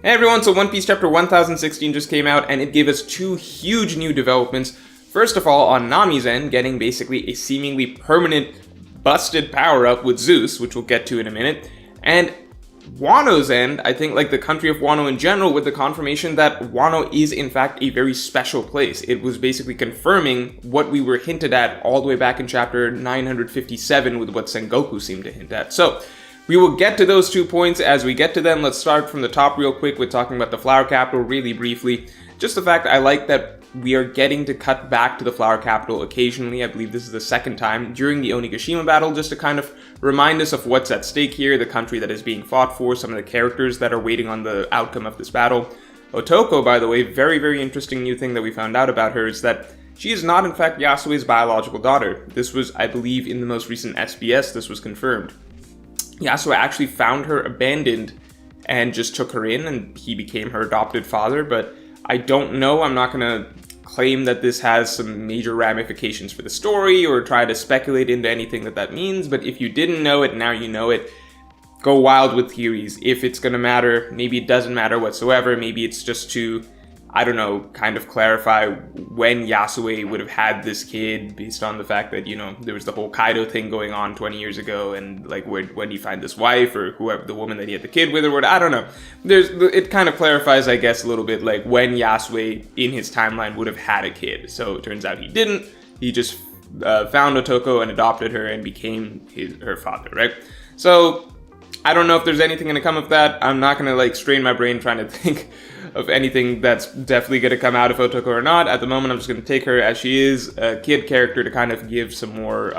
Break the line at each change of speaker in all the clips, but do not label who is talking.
Hey everyone, so One Piece chapter 1016 just came out and it gave us two huge new developments. First of all, on Nami's end, getting basically a seemingly permanent busted power-up with Zeus, which we'll get to in a minute. And Wano's end, I think like the country of Wano in general, with the confirmation that Wano is in fact a very special place. It was basically confirming what we were hinted at all the way back in chapter 957 with what Sengoku seemed to hint at. So, we will get to those 2 points as we get to them. Let's start from the top real quick with talking about the Flower Capital really briefly. Just the fact that I like that we are getting to cut back to the Flower Capital occasionally. I believe this is the second time during the Onigashima battle, just to kind of remind us of what's at stake here, the country that is being fought for, some of the characters that are waiting on the outcome of this battle. Otoko, by the way, very, very interesting new thing that we found out about her is that she is not in fact Yasue's biological daughter. This was, I believe, in the most recent SBS, this was confirmed. Yasue actually found her abandoned and just took her in, and he became her adopted father, but I don't know. I'm not going to claim that this has some major ramifications for the story or try to speculate into anything that means, but if you didn't know it, now you know it. Go wild with theories. If it's going to matter, maybe it doesn't matter whatsoever. Maybe it's just to, I don't know, kind of clarify when Yasue would have had this kid based on the fact that, you know, there was the whole Kaido thing going on 20 years ago and like when do you find this wife or whoever, the woman that he had the kid with or what, I don't know. It kind of clarifies, I guess, a little bit like when Yasue in his timeline would have had a kid. So it turns out he didn't. He just found Otoko and adopted her and became her father, right? So I don't know if there's anything going to come of that. I'm not going to like strain my brain trying to think of anything that's definitely going to come out of Otoko or not. At the moment, I'm just going to take her as she is, a kid character, to kind of give some more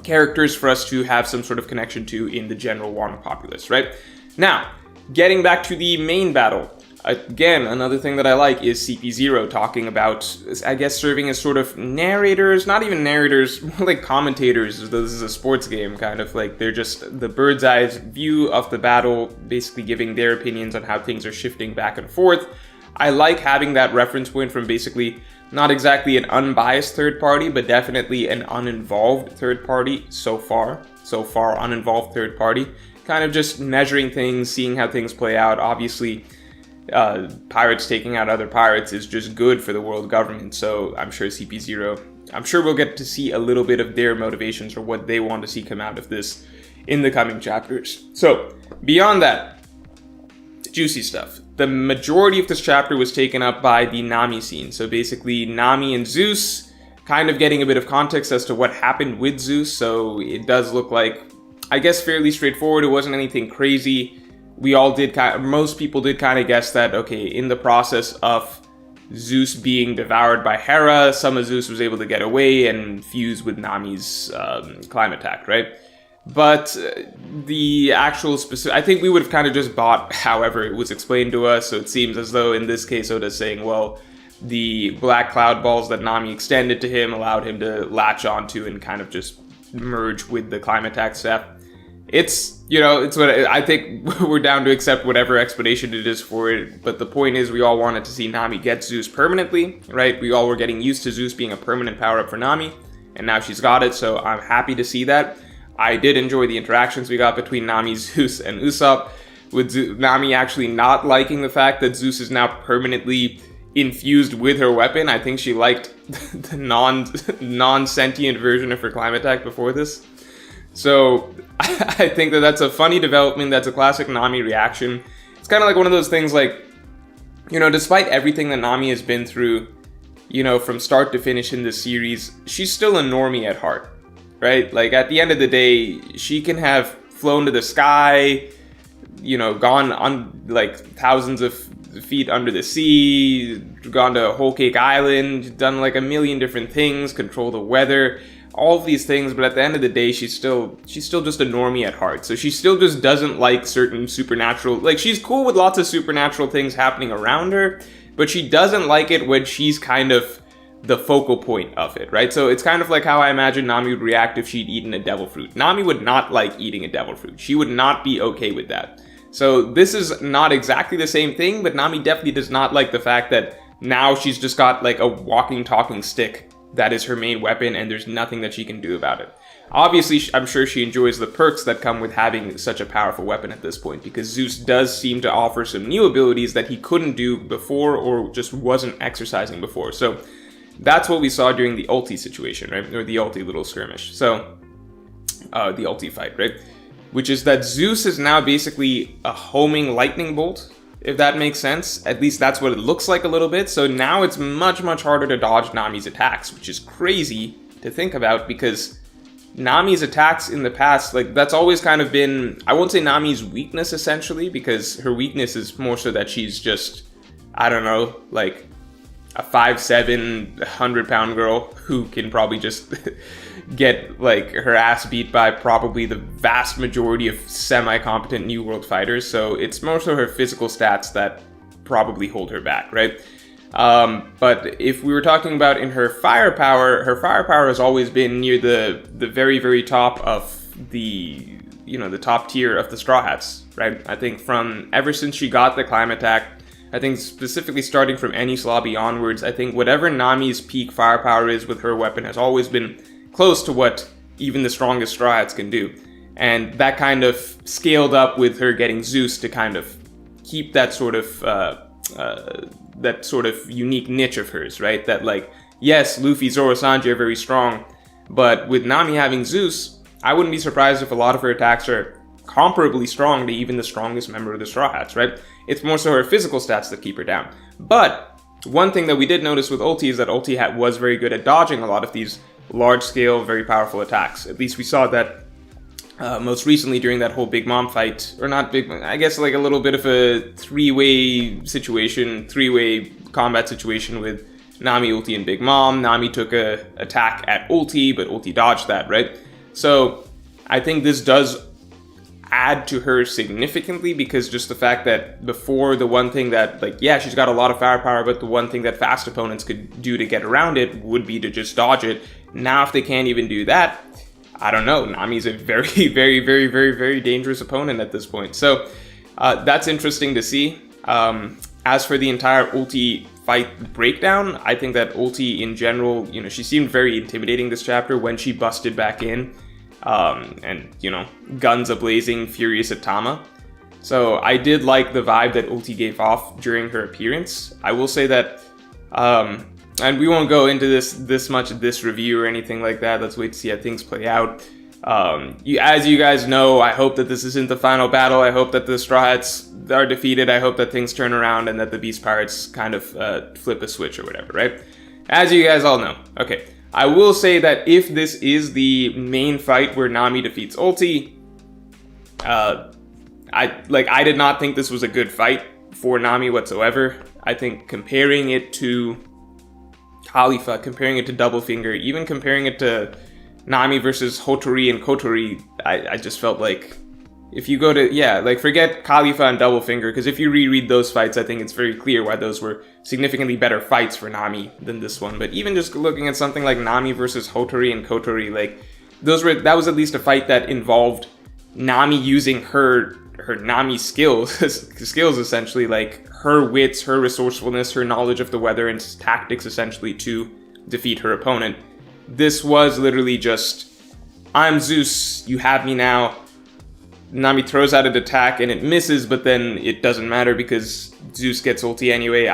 characters for us to have some sort of connection to in the general Wano populace, right? Now, getting back to the main battle. Again, another thing that I like is CP0 talking about, I guess, serving as sort of narrators, not even narrators, more like commentators. This is a sports game, kind of like they're just the bird's eye view of the battle, basically giving their opinions on how things are shifting back and forth. I like having that reference point from basically not exactly an unbiased third party, but definitely an uninvolved third party so far uninvolved third party, kind of just measuring things, seeing how things play out. Obviously, pirates taking out other pirates is just good for the world government, so I'm sure CP0, I'm sure we'll get to see a little bit of their motivations or what they want to see come out of this in the coming chapters. So, beyond that, juicy stuff. The majority of this chapter was taken up by the Nami scene, so basically Nami and Zeus, kind of getting a bit of context as to what happened with Zeus, so it does look like, I guess, fairly straightforward. It wasn't anything crazy. We all did most people did kind of guess that, okay, in the process of Zeus being devoured by Hera, some of Zeus was able to get away and fuse with Nami's climate attack, right? But the actual specific, I think we would have kind of just bought however it was explained to us, so it seems as though in this case Oda's saying, well, the black cloud balls that Nami extended to him allowed him to latch onto and kind of just merge with the climate attack stuff. It's, you know, it's what I think we're down to accept whatever explanation it is for it. But the point is, we all wanted to see Nami get Zeus permanently, right? We all were getting used to Zeus being a permanent power-up for Nami, and now she's got it, so I'm happy to see that. I did enjoy the interactions we got between Nami, Zeus, and Usopp, with Nami actually not liking the fact that Zeus is now permanently infused with her weapon. I think she liked the non-sentient version of her climate attack before this. So I think that that's a funny development. That's a classic Nami reaction. It's kind of like one of those things like, you know, despite everything that Nami has been through, you know, from start to finish in this series, she's still a normie at heart, right? Like, at the end of the day, she can have flown to the sky, you know, gone on like thousands of feet under the sea, gone to Whole Cake Island, done like a million different things, control the weather, all of these things, but at the end of the day, she's still just a normie at heart. So she still just doesn't like certain supernatural, like, she's cool with lots of supernatural things happening around her, but she doesn't like it when she's kind of the focal point of it, right? So it's kind of like how I imagine Nami would react if she'd eaten a devil fruit. Nami would not like eating a devil fruit. She would not be okay with that. So this is not exactly the same thing, but Nami definitely does not like the fact that now she's just got like a walking, talking stick that is her main weapon, and there's nothing that she can do about it. Obviously, I'm sure she enjoys the perks that come with having such a powerful weapon at this point, because Zeus does seem to offer some new abilities that he couldn't do before or just wasn't exercising before. So that's what we saw during the ulti situation, right? Or the ulti little skirmish. So, the ulti fight, right? Which is that Zeus is now basically a homing lightning bolt, if that makes sense. At least that's what it looks like a little bit. So now it's much, much harder to dodge Nami's attacks, which is crazy to think about, because Nami's attacks in the past, like, that's always kind of been, I won't say Nami's weakness essentially, because her weakness is more so that she's just, I don't know, like a 5'7", 100-pound girl who can probably just get like her ass beat by probably the vast majority of semi-competent New World fighters. So it's more so her physical stats that probably hold her back, right? But if we were talking about in her firepower has always been near the very, very top of the, you know, the top tier of the Straw Hats, right? I think from ever since she got the climb attack, I think specifically starting from Enies Lobby onwards, I think whatever Nami's peak firepower is with her weapon has always been close to what even the strongest Straw Hats can do. And that kind of scaled up with her getting Zeus to kind of keep that sort of unique niche of hers, right? That, like, yes, Luffy, Zoro, Sanji are very strong, but with Nami having Zeus, I wouldn't be surprised if a lot of her attacks are comparably strong to even the strongest member of the Straw Hats, right? It's more so her physical stats that keep her down. But one thing that we did notice with ulti is that ulti was very good at dodging a lot of these large-scale, very powerful attacks. At least we saw that most recently during that whole Big Mom fight, or not Big Mom, I guess like a little bit of a three-way combat situation with Nami, Ulti, and Big Mom. Nami took a attack at Ulti, but Ulti dodged that, right? So I think this does add to her significantly, because just the fact that before, the one thing that, like, yeah, she's got a lot of firepower, but the one thing that fast opponents could do to get around it would be to just dodge it. Now if they can't even do that, I don't know, Nami's a very, very, very, very, very dangerous opponent at this point. So that's interesting to see. As for the entire Ulti fight breakdown, I think that Ulti in general, you know, she seemed very intimidating this chapter when she busted back in. And, you know, guns a-blazing, furious at Tama. So I did like the vibe that Ulti gave off during her appearance. I will say that, and we won't go into this much of this review or anything like that. Let's wait to see how things play out. As you guys know, I hope that this isn't the final battle. I hope that the Straw Hats are defeated. I hope that things turn around and that the Beast Pirates kind of flip a switch or whatever, right? As you guys all know. Okay. I will say that if this is the main fight where Nami defeats Ulti, I did not think this was a good fight for Nami whatsoever. I think comparing it to Khalifa, comparing it to Double Finger, even comparing it to Nami versus Hotori and Kotori, I just felt like if you go to, yeah, like forget Khalifa and Double Finger, because if you reread those fights, I think it's very clear why those were significantly better fights for Nami than this one. But even just looking at something like Nami versus Hotori and Kotori, like that was at least a fight that involved Nami using her Nami skills essentially, like her wits, her resourcefulness, her knowledge of the weather and tactics essentially to defeat her opponent. This was literally just, I'm Zeus, you have me now. Nami throws out an attack and it misses, but then it doesn't matter because Zeus gets ulti anyway.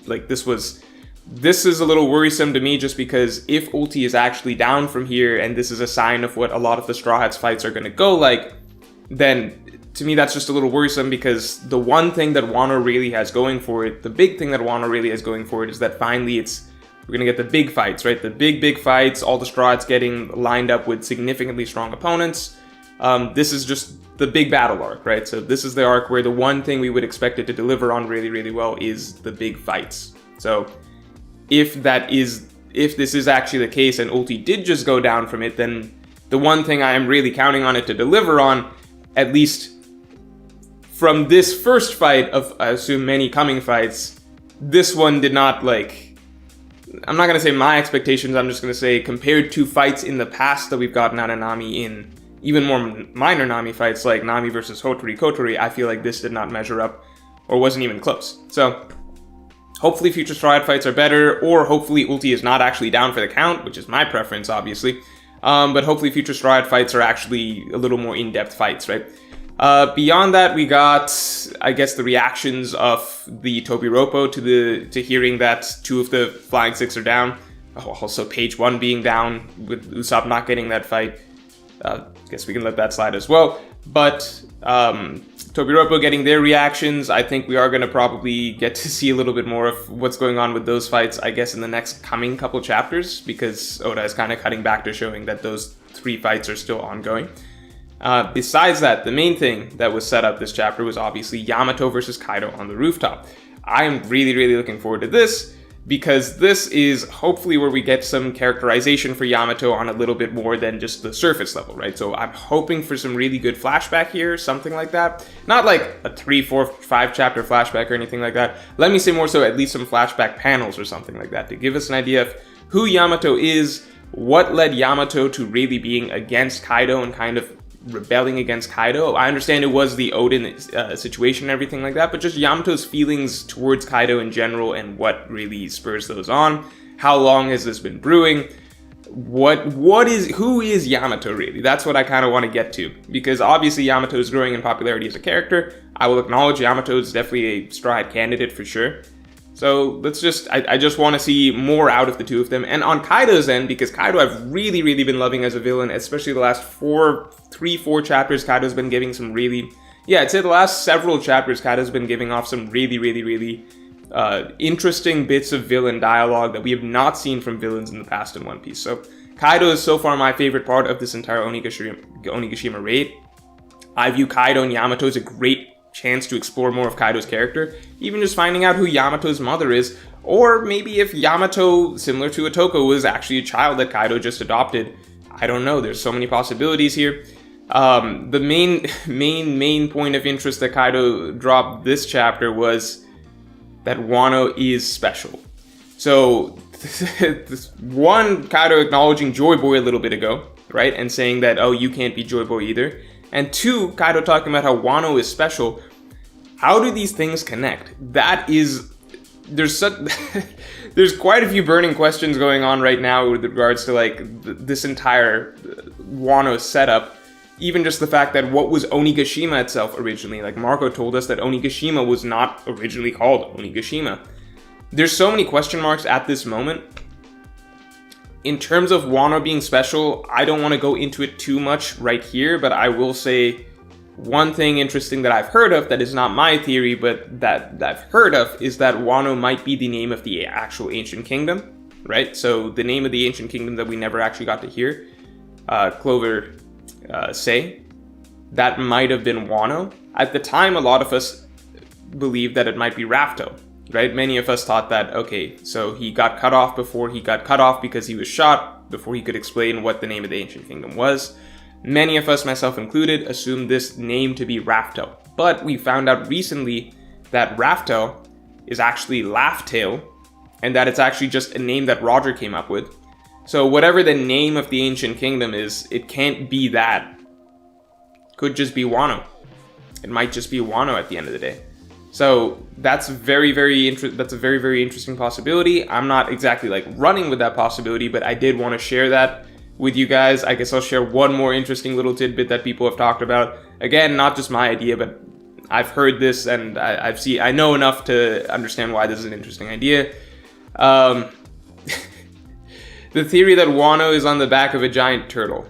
This is a little worrisome to me, just because if ulti is actually down from here, and this is a sign of what a lot of the Straw Hats fights are going to go like, then to me that's just a little worrisome, because the one thing that Wano really has going for it, the big thing that Wano really has going for it, is that finally we're going to get the big fights, right? The big fights, all the Straw Hats getting lined up with significantly strong opponents. This is just the big battle arc, right? So this is the arc where the one thing we would expect it to deliver on really, really well is the big fights. So if this is actually the case and Ulti did just go down from it, then the one thing I am really counting on it to deliver on, at least from this first fight of, I assume, many coming fights, this one did not, like, I'm not going to say my expectations, I'm just going to say compared to fights in the past that we've gotten out of Nami in even more minor Nami fights like Nami versus Hotori Kotori, I feel like this did not measure up or wasn't even close. So hopefully future Straw Hat fights are better, or hopefully Ulti is not actually down for the count, which is my preference, obviously. But hopefully future Straw Hat fights are actually a little more in-depth fights, right? Beyond that, we got, I guess, the reactions of the Tobiroppo to hearing that 2 of the Flying Six are down. Also, Page 1 being down with Usopp not getting that fight. Guess we can let that slide as well. But Tobiroppo getting their reactions, I think we are going to probably get to see a little bit more of what's going on with those fights, I guess, in the next coming couple chapters, because Oda is kind of cutting back to showing that those 3 fights are still ongoing. Besides that, the main thing that was set up this chapter was obviously Yamato versus Kaido on the rooftop. I am really, really looking forward to this, because this is hopefully where we get some characterization for Yamato on a little bit more than just the surface level, right? So I'm hoping for some really good flashback here, something like that. Not like a 3, 4, 5 chapter flashback or anything like that. Let me say more so at least some flashback panels or something like that to give us an idea of who Yamato is, what led Yamato to really being against Kaido and kind of rebelling against Kaido. I understand it was the Oden situation and everything like that, but just Yamato's feelings towards Kaido in general and what really spurs those on. How long has this been brewing? Who is Yamato really? That's what I kind of want to get to, because obviously Yamato is growing in popularity as a character. I will acknowledge Yamato is definitely a Straw Hat candidate for sure. So let's just, I just want to see more out of the 2 of them. And on Kaido's end, because Kaido I've really, really been loving as a villain, especially the last 3, 4 chapters, Kaido's been giving some really, I'd say the last several chapters, Kaido's been giving off some really, really, really interesting bits of villain dialogue that we have not seen from villains in the past in One Piece. So Kaido is so far my favorite part of this entire Onigashima raid. I view Kaido and Yamato as a great chance to explore more of Kaido's character, even just finding out who Yamato's mother is, or maybe if Yamato, similar to Otoko, was actually a child that Kaido just adopted. I don't know, there's so many possibilities here. The main point of interest that Kaido dropped this chapter was that Wano is special. So, one, Kaido acknowledging Joy Boy a little bit ago, right, and saying that, oh, you can't be Joy Boy either. And 2, Kaido talking about how Wano is special. How do these things connect? That is, there's quite a few burning questions going on right now with regards to like this entire Wano setup. Even just the fact that what was Onigashima itself originally? Like Marco told us that Onigashima was not originally called Onigashima. There's so many question marks at this moment. In terms of Wano being special, I don't want to go into it too much right here, but I will say one thing interesting that I've heard of that is not my theory, but that I've heard of, is that Wano might be the name of the actual ancient kingdom, right? So the name of the ancient kingdom that we never actually got to hear, Clover say, that might have been Wano. At the time, a lot of us believed that it might be Rafto. Right? Many of us thought that, okay, so he got cut off before he got cut off because he was shot, before he could explain what the name of the ancient kingdom was. Many of us, myself included, assumed this name to be Rafto. But we found out recently that Rafto is actually Laugh-Tale, and that it's actually just a name that Roger came up with. So whatever the name of the ancient kingdom is, it can't be that. Could just be Wano. It might just be Wano at the end of the day. So that's a very, very interesting possibility. I'm not exactly like running with that possibility, but I did want to share that with you guys. I guess I'll share one more interesting little tidbit that people have talked about. Again, not just my idea, but I've heard this and I know enough to understand why this is an interesting idea. The theory that Wano is on the back of a giant turtle.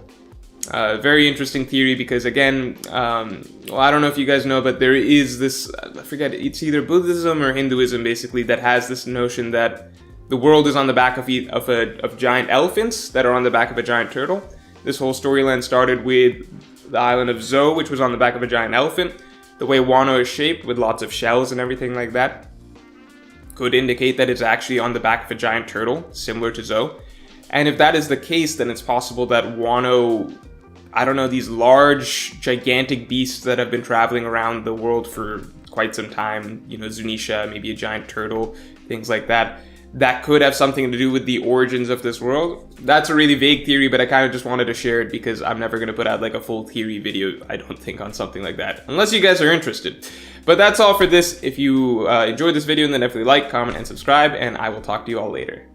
Very interesting theory because, again, well, I don't know if you guys know, but there is this, I forget, it's either Buddhism or Hinduism, basically, that has this notion that the world is on the back of giant elephants that are on the back of a giant turtle. This whole storyline started with the island of Zou, which was on the back of a giant elephant. The way Wano is shaped, with lots of shells and everything like that, could indicate that it's actually on the back of a giant turtle, similar to Zou. And if that is the case, then it's possible that Wano, I don't know, these large, gigantic beasts that have been traveling around the world for quite some time, you know, Zunisha, maybe a giant turtle, things like that, that could have something to do with the origins of this world. That's a really vague theory, but I kind of just wanted to share it because I'm never going to put out like a full theory video, I don't think, on something like that, unless you guys are interested. But that's all for this. If you enjoyed this video, then definitely like, comment, and subscribe, and I will talk to you all later.